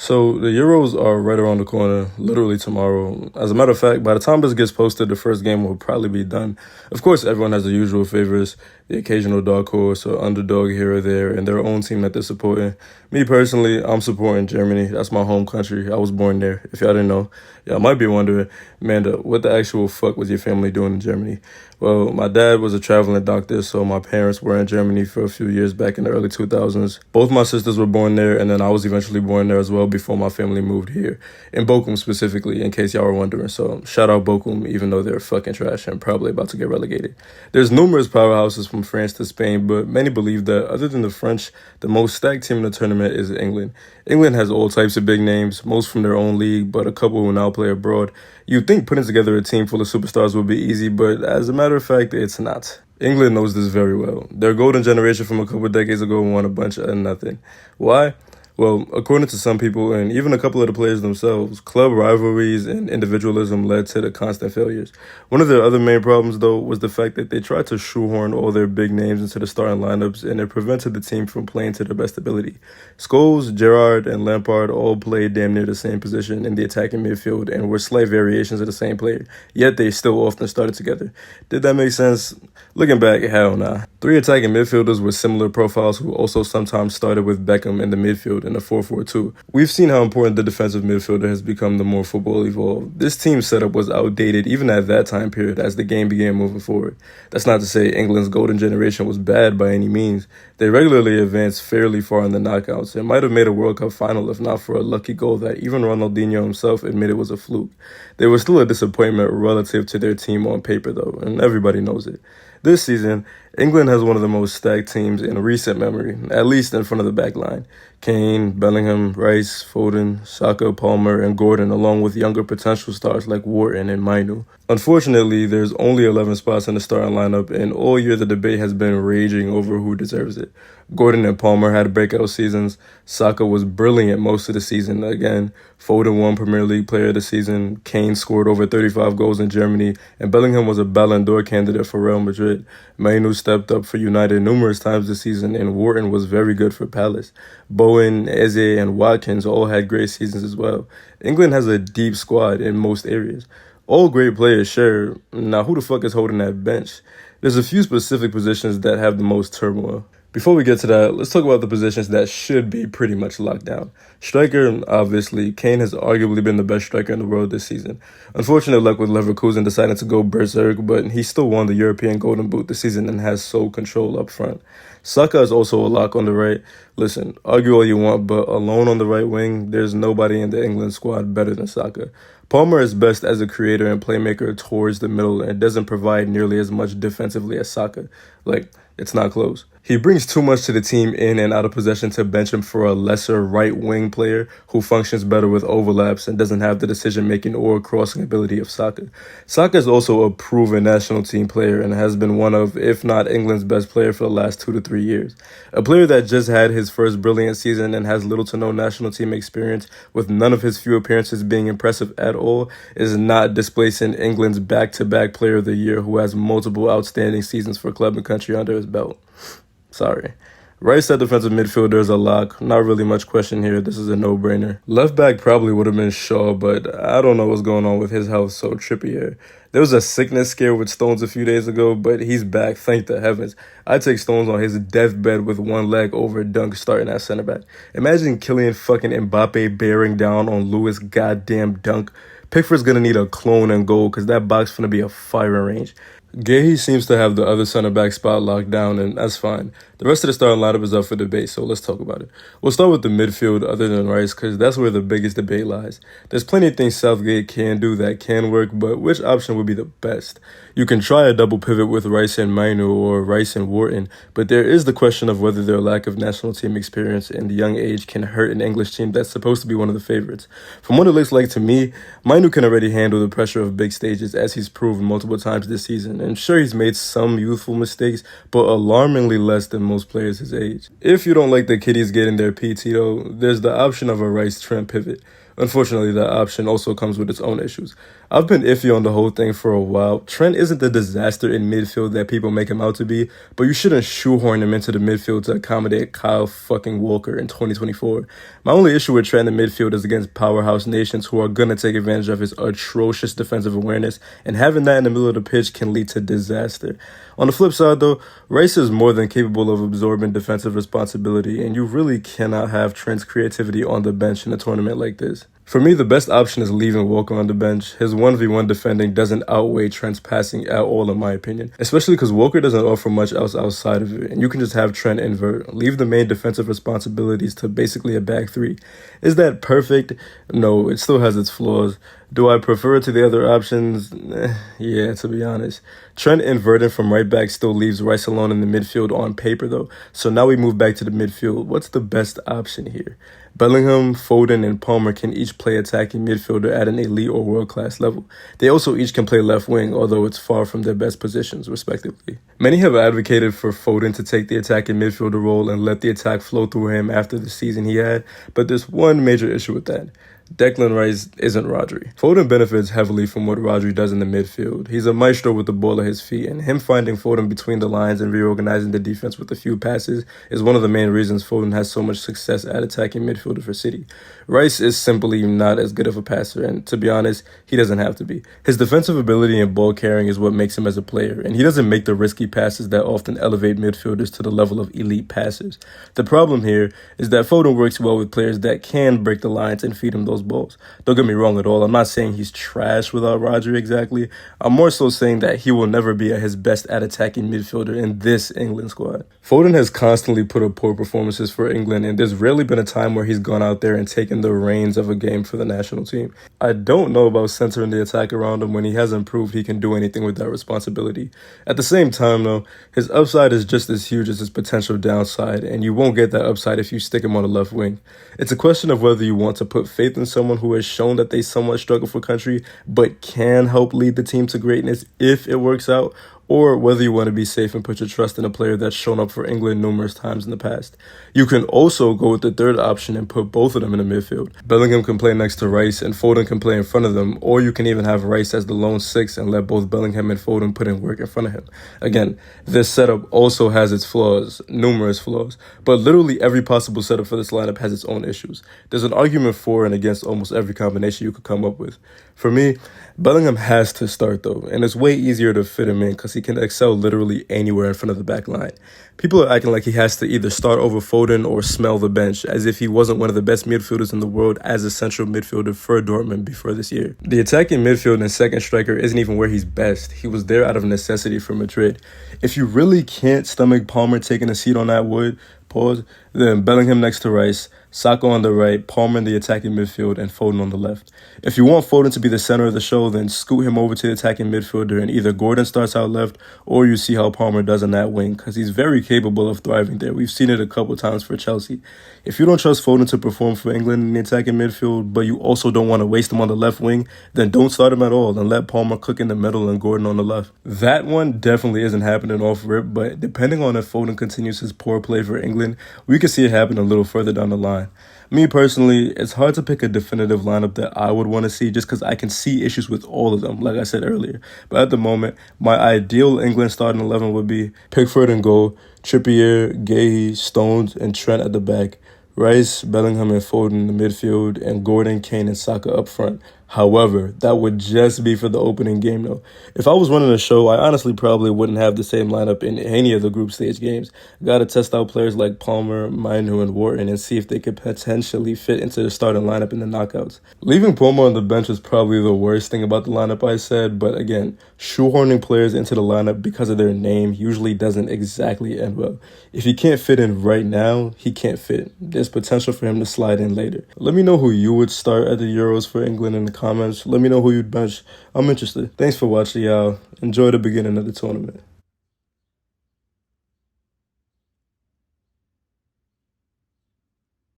So the Euros are right around the corner, literally tomorrow. As a matter of fact, by the time this gets posted, the first game will probably be done. Of course, everyone has the usual favorites, the occasional dark horse or underdog here or there, and their own team that they're supporting. Me personally, I'm supporting Germany. That's my home country. I was born there. If y'all didn't know, y'all might be wondering, Amanda, what the actual fuck was your family doing in Germany? Well, my dad was a traveling doctor, so my parents were in Germany for a few years back in the early 2000s. Both my sisters were born there, and then I was eventually born there as well before my family moved here. In Bochum specifically, in case y'all were wondering. So shout out Bochum, even though they're fucking trash and probably about to get relegated. There's numerous powerhouses from France to Spain, but many believe that other than the French, the most stacked team in the tournament is England. England has all types of big names, most from their own league, but a couple who now play abroad. You'd think putting together a team full of superstars would be easy, but as a matter of fact, it's not. England knows this very well. Their golden generation from a couple of decades ago won a bunch of nothing. Why? Well, according to some people, and even a couple of the players themselves, club rivalries and individualism led to the constant failures. One of their other main problems, though, was the fact that they tried to shoehorn all their big names into the starting lineups, and it prevented the team from playing to their best ability. Scholes, Gerrard, and Lampard all played damn near the same position in the attacking midfield and were slight variations of the same player, yet they still often started together. Did that make sense? Looking back, hell nah. Three attacking midfielders with similar profiles who also sometimes started with Beckham in the midfield in a 4-4-2. We've seen how important the defensive midfielder has become the more football evolved. This team setup was outdated even at that time period as the game began moving forward. That's not to say England's golden generation was bad by any means. They regularly advanced fairly far in the knockouts and might have made a World Cup final if not for a lucky goal that even Ronaldinho himself admitted was a fluke. They were still a disappointment relative to their team on paper though, and everybody knows it. This season, England has one of the most stacked teams in recent memory, at least in front of the back line. Kane, Bellingham, Rice, Foden, Saka, Palmer, and Gordon, along with younger potential stars like Wharton and Mainu. Unfortunately, there's only 11 spots in the starting lineup, and all year the debate has been raging over who deserves it. Gordon and Palmer had breakout seasons. Saka was brilliant most of the season. Again, Foden won Premier League Player of the Season. Kane scored over 35 goals in Germany, and Bellingham was a Ballon d'Or candidate for Real Madrid. Mainu stepped up for United numerous times this season, and Wharton was very good for Palace. Bowen, Eze, and Watkins all had great seasons as well. England has a deep squad in most areas. All great players share. Now, who the fuck is holding that bench? There's a few specific positions that have the most turmoil. Before we get to that, let's talk about the positions that should be pretty much locked down. Striker, obviously, Kane has arguably been the best striker in the world this season. Unfortunate luck with Leverkusen deciding to go berserk, but he still won the European Golden Boot this season and has sole control up front. Saka is also a lock on the right. Listen, argue all you want, but alone on the right wing, there's nobody in the England squad better than Saka. Palmer is best as a creator and playmaker towards the middle and doesn't provide nearly as much defensively as Saka. It's not close. He brings too much to the team in and out of possession to bench him for a lesser right-wing player who functions better with overlaps and doesn't have the decision-making or crossing ability of Saka. Saka is also a proven national team player and has been one of, if not England's best player for the last 2 to 3 years. A player that just had his first brilliant season and has little to no national team experience, with none of his few appearances being impressive at all, is not displacing England's back-to-back player of the year who has multiple outstanding seasons for club and country under his belt. Sorry. Right side defensive midfielder is a lock. Not really much question here. This is a no-brainer. Left back probably would have been Shaw, but I don't know what's going on with his health, so Trippier. There was a sickness scare with Stones a few days ago, but he's back, thank the heavens. I'd take Stones on his deathbed with one leg over Dunk starting at center back. Imagine Kylian fucking Mbappe bearing down on Lewis goddamn Dunk. Pickford's gonna need a clone and goal because that box finna be a firing range. Gahey seems to have the other center back spot locked down, and that's fine. The rest of the starting lineup is up for debate, so let's talk about it. We'll start with the midfield other than Rice, because that's where the biggest debate lies. There's plenty of things Southgate can do that can work, but which option would be the best? You can try a double pivot with Rice and Mainu or Rice and Wharton, but there is the question of whether their lack of national team experience and young age can hurt an English team that's supposed to be one of the favorites. From what it looks like to me, Mainu can already handle the pressure of big stages, as he's proven multiple times this season, and sure, he's made some youthful mistakes, but alarmingly less than most players his age. If you don't like the kiddies getting their PT though, there's the option of a Rice-Trent pivot. Unfortunately, that option also comes with its own issues. I've been iffy on the whole thing for a while. Trent isn't the disaster in midfield that people make him out to be, but you shouldn't shoehorn him into the midfield to accommodate Kyle fucking Walker in 2024. My only issue with Trent in the midfield is against powerhouse nations who are gonna take advantage of his atrocious defensive awareness, and having that in the middle of the pitch can lead to disaster. On the flip side though, Rice is more than capable of absorbing defensive responsibility, and you really cannot have Trent's creativity on the bench in a tournament like this. For me, the best option is leaving Walker on the bench. His 1v1 defending doesn't outweigh Trent's passing at all, in my opinion. Especially because Walker doesn't offer much else outside of it, and you can just have Trent invert. Leave the main defensive responsibilities to basically a back three. Is that perfect? No, it still has its flaws. Do I prefer it to the other options? Yeah, to be honest. Trent inverting from right back still leaves Rice alone in the midfield on paper, though. So now we move back to the midfield. What's the best option here? Bellingham, Foden, and Palmer can each play attacking midfielder at an elite or world-class level. They also each can play left wing, although it's far from their best positions, respectively. Many have advocated for Foden to take the attacking midfielder role and let the attack flow through him after the season he had, but there's one major issue with that. Declan Rice isn't Rodri. Foden benefits heavily from what Rodri does in the midfield. He's a maestro with the ball at his feet, and him finding Foden between the lines and reorganizing the defense with a few passes is one of the main reasons Foden has so much success at attacking midfielder for City. Rice is simply not as good of a passer, and to be honest, he doesn't have to be. His defensive ability and ball carrying is what makes him as a player, and he doesn't make the risky passes that often elevate midfielders to the level of elite passers. The problem here is that Foden works well with players that can break the lines and feed him those balls. Don't get me wrong at all. I'm not saying he's trash without Rodri exactly. I'm more so saying that he will never be at his best at attacking midfielder in this England squad. Foden has constantly put up poor performances for England, and there's rarely been a time where he's gone out there and taken the reins of a game for the national team. I don't know about centering the attack around him when he hasn't proved he can do anything with that responsibility. At the same time though, his upside is just as huge as his potential downside, and you won't get that upside if you stick him on the left wing. It's a question of whether you want to put faith in someone who has shown that they somewhat struggle for country, but can help lead the team to greatness if it works out, or whether you want to be safe and put your trust in a player that's shown up for England numerous times in the past. You can also go with the third option and put both of them in the midfield. Bellingham can play next to Rice and Foden can play in front of them, or you can even have Rice as the lone six and let both Bellingham and Foden put in work in front of him. Again, this setup also has its flaws, numerous flaws, but literally every possible setup for this lineup has its own issues. There's an argument for and against almost every combination you could come up with. For me, Bellingham has to start though, and it's way easier to fit him in because he can excel literally anywhere in front of the back line. People are acting like he has to either start over Foden or smell the bench, as if he wasn't one of the best midfielders in the world as a central midfielder for Dortmund before this year. The attacking midfield and second striker isn't even where he's best. He was there out of necessity for Madrid. If you really can't stomach Palmer taking a seat on that wood, then Bellingham next to Rice, Saka on the right, Palmer in the attacking midfield, and Foden on the left. If you want Foden to be the center of the show, then scoot him over to the attacking midfielder, and either Gordon starts out left, or you see how Palmer does on that wing, because he's very capable of thriving there. We've seen it a couple times for Chelsea. If you don't trust Foden to perform for England in the attacking midfield, but you also don't want to waste him on the left wing, then don't start him at all, and let Palmer cook in the middle and Gordon on the left. That one definitely isn't happening off rip, but depending on if Foden continues his poor play for England, we could see it happen a little further down the line. Me personally, it's hard to pick a definitive lineup that I would want to see just because I can see issues with all of them, like I said earlier. But at the moment, my ideal England starting 11 would be Pickford in goal, Trippier, Gahey, Stones, and Trent at the back, Rice, Bellingham, and Foden in the midfield, and Gordon, Kane, and Saka up front. However, that would just be for the opening game, though. If I was running a show, I honestly probably wouldn't have the same lineup in any of the group stage games. Got to test out players like Palmer, Mainu, and Wharton and see if they could potentially fit into the starting lineup in the knockouts. Leaving Palmer on the bench is probably the worst thing about the lineup I said, but again, shoehorning players into the lineup because of their name usually doesn't exactly end well. If he can't fit in right now, he can't fit. There's potential for him to slide in later. Let me know who you would start at the Euros for England in the comments. Let me know who you'd bench. I'm interested. Thanks for watching, y'all. Enjoy the beginning of the tournament.